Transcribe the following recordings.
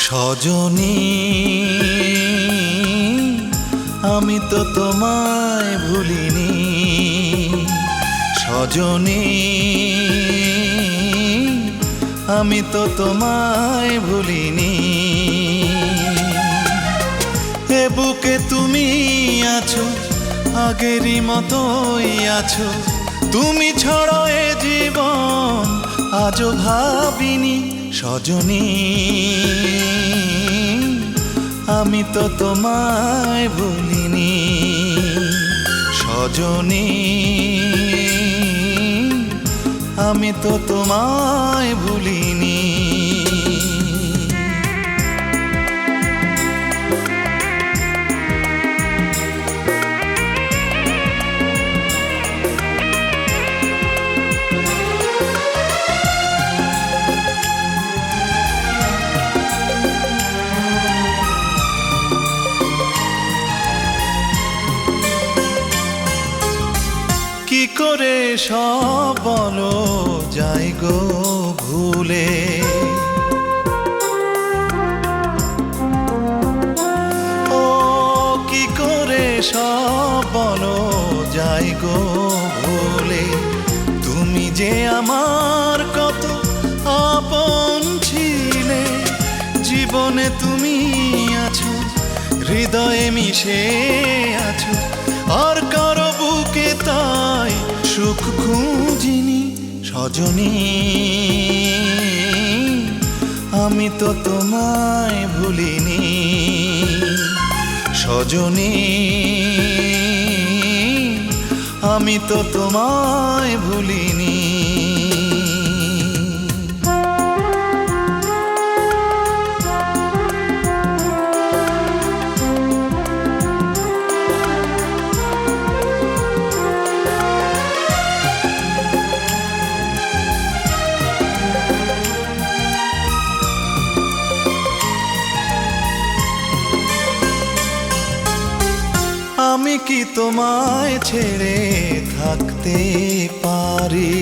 সজনী আমি তো তোমায় ভুলিনি, সজনী আমি তো তোমায় ভুলিনি। এ বুকে তুমি আছো, আগেরই মতোই আছো, তুমি ছাড়া এ জীবন আজও ভাবিনি। সজনী আমি তো তোমায় ভুলিনি, সজনী আমি তো তোমায় ভুলিনি। কি করে সব বলো যাই গো ভুলে, ও কি করে সব বলো যাই গো ভুলে। তুমি যে আমার কত আপন ছিলে, জীবনে তুমি আছো, হৃদয়ে মিশে আছো, আর কারো বুকে তাই সুখ খুঁজিনি। সজনী আমি তো তোমায় ভুলিনি, সজনী আমি তো তোমায় ভুলিনি। আমি কি তোমায় ছেড়ে থাকতে পারি,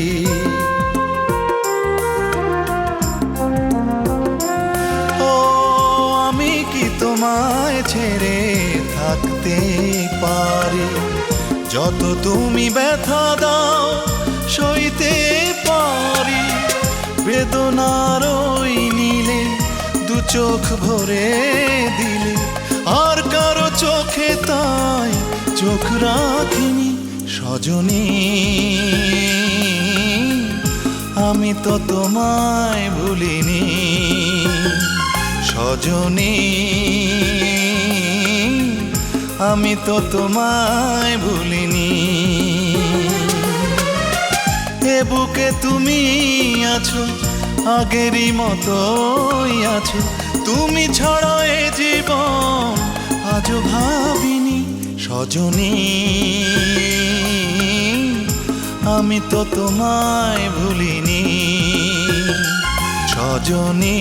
ও আমি কি তোমায় ছেড়ে থাকতে পারি। যত তুমি ব্যথা দাও সইতে পারি, বেদনার ওই নীলে দু চোখ ভরে দিলে, আর কারো চোখে তাই চোখ রাখিনি। সজনী আমি তো তোমায় ভুলিনি, সজনী আমি তো তোমায় ভুলিনি। এ বুকে তুমি আছো, আগেরই মতোই আছো, তুমি ছাড়া এ জীবন আজও ভাবিনি। সজনী আমি তো তোমায় ভুলিনি, সজনী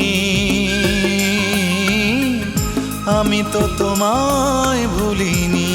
আমি তো তোমায় ভুলিনি।